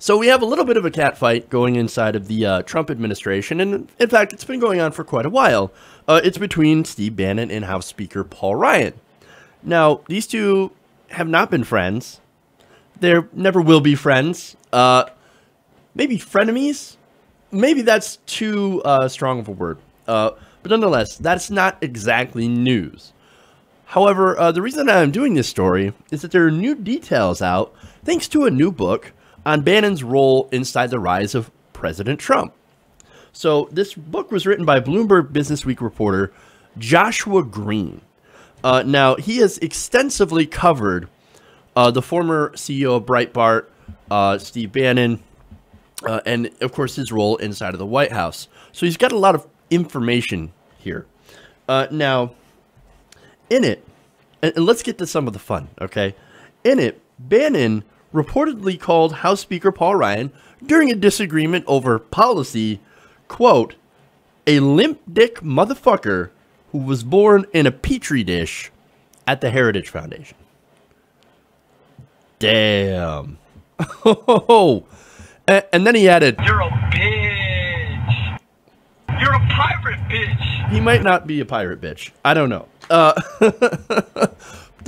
So we have a little bit of a catfight going inside of the Trump administration, and in fact, it's been going on for quite a while. It's between Steve Bannon and House Speaker Paul Ryan. Now, these two have not been friends. They never will be friends. Maybe frenemies? Maybe that's too strong of a word. But nonetheless, that's not exactly news. However, the reason I'm doing this story is that there are new details out thanks to a new book on Bannon's role inside the rise of President Trump. So this book was written by Bloomberg Businessweek reporter Joshua Green. Now, he has extensively covered the former CEO of Breitbart, Steve Bannon, and, of course, his role inside of the White House. So he's got a lot of information here. Now, in it, and let's get to some of the fun, okay? In it, Bannon reportedly called House Speaker Paul Ryan during a disagreement over policy, quote, a limp dick motherfucker who was born in a petri dish at the Heritage Foundation. Damn. Oh, and then he added, you're a bitch. You're a pirate bitch. He might not be a pirate bitch. I don't know. The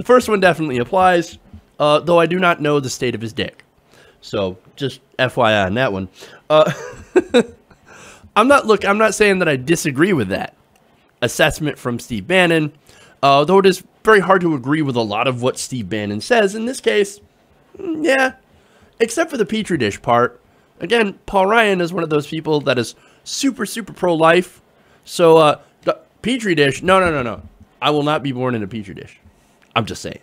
first one definitely applies. Though I do not know the state of his dick. So, just FYI on that one. I'm not saying that I disagree with that assessment from Steve Bannon. Though it is very hard to agree with a lot of what Steve Bannon says. In this case, yeah. Except for the Petri dish part. Again, Paul Ryan is one of those people that is super, super pro-life. So, the Petri dish, no. I will not be born in a Petri dish. I'm just saying.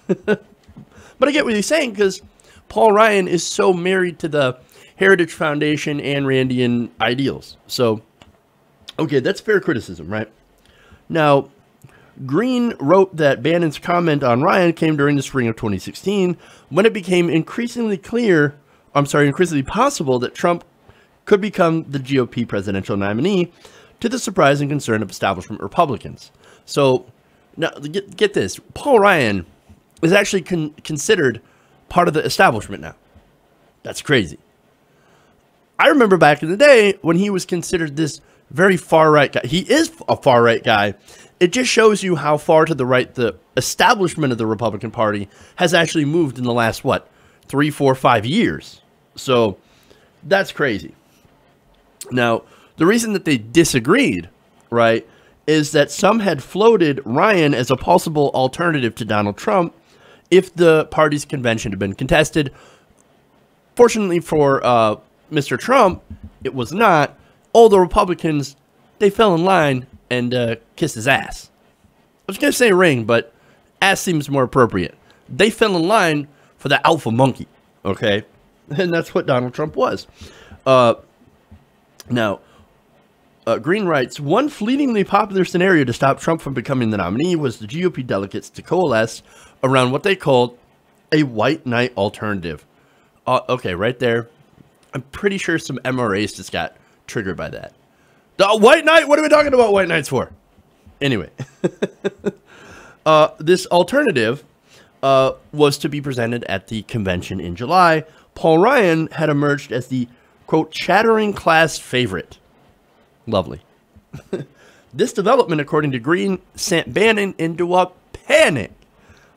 But I get what he's saying, because Paul Ryan is so married to the Heritage Foundation and Randian ideals. So, okay, that's fair criticism, right? Now, Green wrote that Bannon's comment on Ryan came during the spring of 2016, when it became increasingly possible that Trump could become the GOP presidential nominee, to the surprise and concern of establishment Republicans. So, now, get this. Paul Ryan is actually considered part of the establishment now. That's crazy. I remember back in the day when he was considered this very far-right guy. He is a far-right guy. It just shows you how far to the right the establishment of the Republican Party has actually moved in the last, 3, 4, 5 years. So, that's crazy. Now, the reason that they disagreed, right, is that some had floated Ryan as a possible alternative to Donald Trump if the party's convention had been contested. Fortunately for Mr. Trump, it was not. All the Republicans, they fell in line and kissed his ass. I was going to say ring, but ass seems more appropriate. They fell in line for the alpha monkey, okay? And that's what Donald Trump was. Now, Green writes, one fleetingly popular scenario to stop Trump from becoming the nominee was the GOP delegates to coalesce around what they called a white knight alternative. Okay, right there. I'm pretty sure some MRAs just got triggered by that. The white knight? What are we talking about white knights for? Anyway. This alternative was to be presented at the convention in July. Paul Ryan had emerged as the, quote, chattering class favorite. Lovely. This development, according to Green, sent Bannon into a panic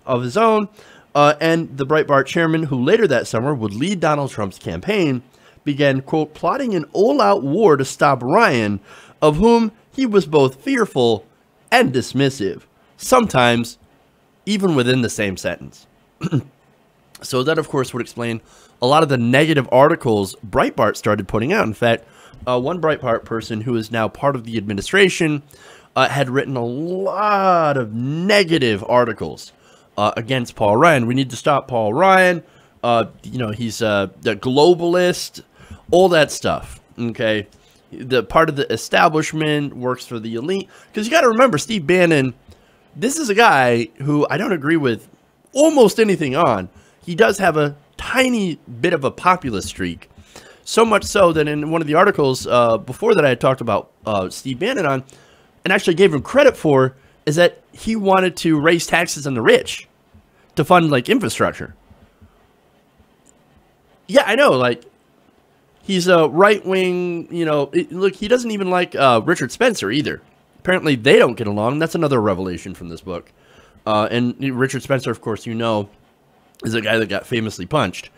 of his own, and the Breitbart chairman, who later that summer would lead Donald Trump's campaign, began, quote, plotting an all-out war to stop Ryan, of whom he was both fearful and dismissive, sometimes even within the same sentence. So that, of course, would explain a lot of the negative articles Breitbart started putting out. In fact, one Breitbart person who is now part of the administration had written a lot of negative articles against Paul Ryan. We need to stop Paul Ryan. He's the globalist, all that stuff. Okay, the part of the establishment, works for the elite. Because you got to remember, Steve Bannon, this is a guy who I don't agree with almost anything on. He does have a tiny bit of a populist streak. So much so that in one of the articles before that I had talked about Steve Bannon on, and actually gave him credit for, is that he wanted to raise taxes on the rich to fund, like, infrastructure. Yeah, I know. Like, he's a right-wing, you know, look, he doesn't even like Richard Spencer either. Apparently, they don't get along. That's another revelation from this book. And Richard Spencer, of course, you know, is a guy that got famously punched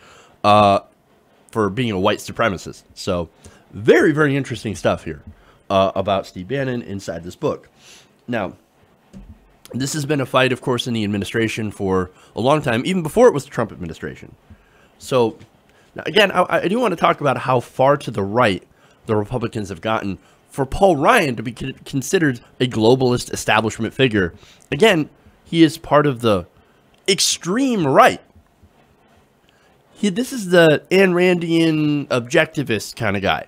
for being a white supremacist. So, very, very interesting stuff here about Steve Bannon inside this book. Now, this has been a fight, of course, in the administration for a long time, even before it was the Trump administration. So, now, again, I do want to talk about how far to the right the Republicans have gotten for Paul Ryan to be considered a globalist establishment figure. Again, he is part of the extreme right. This is the Ayn Randian objectivist kind of guy.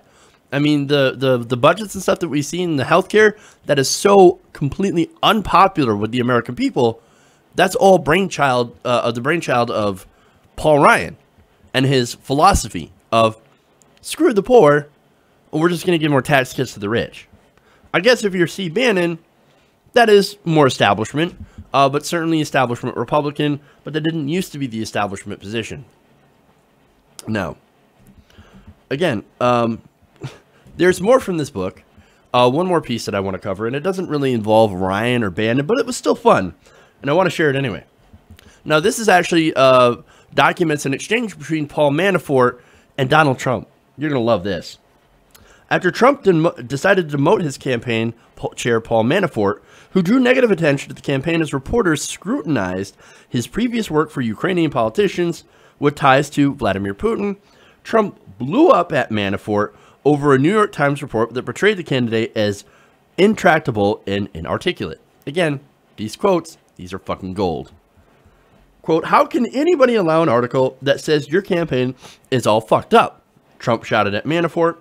I mean, the budgets and stuff that we see in the healthcare that is so completely unpopular with the American people, that's all the brainchild of Paul Ryan and his philosophy of screw the poor, and we're just going to give more tax cuts to the rich. I guess if you're Steve Bannon, that is more establishment, but certainly establishment Republican, but that didn't used to be the establishment position. Now, again, there's more from this book. One more piece that I want to cover, and it doesn't really involve Ryan or Bannon, but it was still fun, and I want to share it anyway. Now, this is actually documents an exchange between Paul Manafort and Donald Trump. You're going to love this. After Trump decided to demote his campaign chair, Paul Manafort, who drew negative attention to the campaign as reporters scrutinized his previous work for Ukrainian politicians with ties to Vladimir Putin, Trump blew up at Manafort over a New York Times report that portrayed the candidate as intractable and inarticulate. Again, these quotes, these are fucking gold. Quote, "How can anybody allow an article that says your campaign is all fucked up?" Trump shouted at Manafort.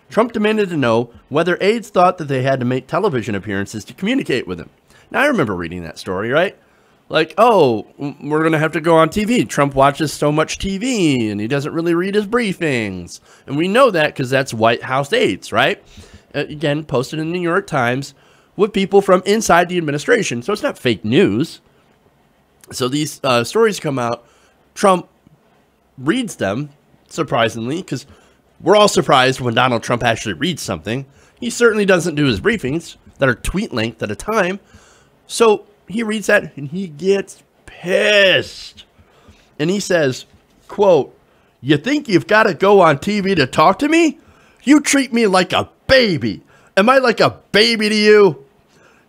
Trump demanded to know whether aides thought that they had to make television appearances to communicate with him. Now, I remember reading that story, right? Like, oh, we're going to have to go on TV. Trump watches so much TV, and he doesn't really read his briefings. And we know that because that's White House aides, right? Again, posted in the New York Times with people from inside the administration. So it's not fake news. So these stories come out. Trump reads them, surprisingly, because we're all surprised when Donald Trump actually reads something. He certainly doesn't do his briefings that are tweet length at a time. So he reads that and he gets pissed. And he says, quote, "You think you've got to go on TV to talk to me? You treat me like a baby. Am I like a baby to you?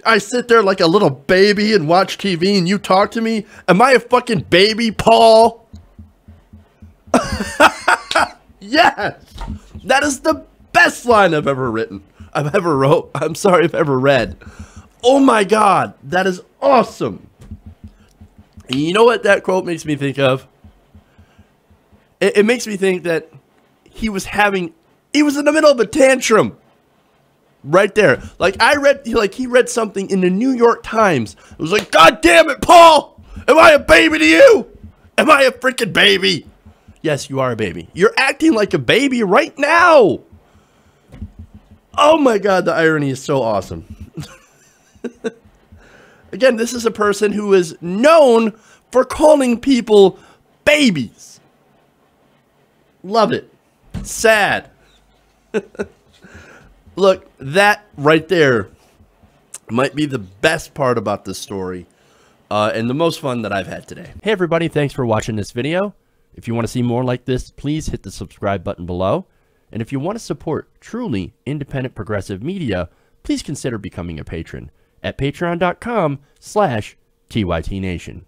I sit there like a little baby and watch TV and you talk to me? Am I a fucking baby, Paul?" Yes, that is the best line I've ever written. I've ever read. Oh my God, that is awesome. And you know what that quote makes me think of? It makes me think that he was in the middle of a tantrum. Right there. Like he read something in the New York Times. It was like, "God damn it, Paul! Am I a baby to you? Am I a freaking baby?" Yes, you are a baby. You're acting like a baby right now. Oh my God, the irony is so awesome. Again, this is a person who is known for calling people babies. Love it. Sad. Look, that right there might be the best part about this story and the most fun that I've had today. Hey everybody, thanks for watching this video. If you want to see more like this, please hit the subscribe button below. And if you want to support truly independent progressive media, please consider becoming a patron at patreon.com/TYTNation.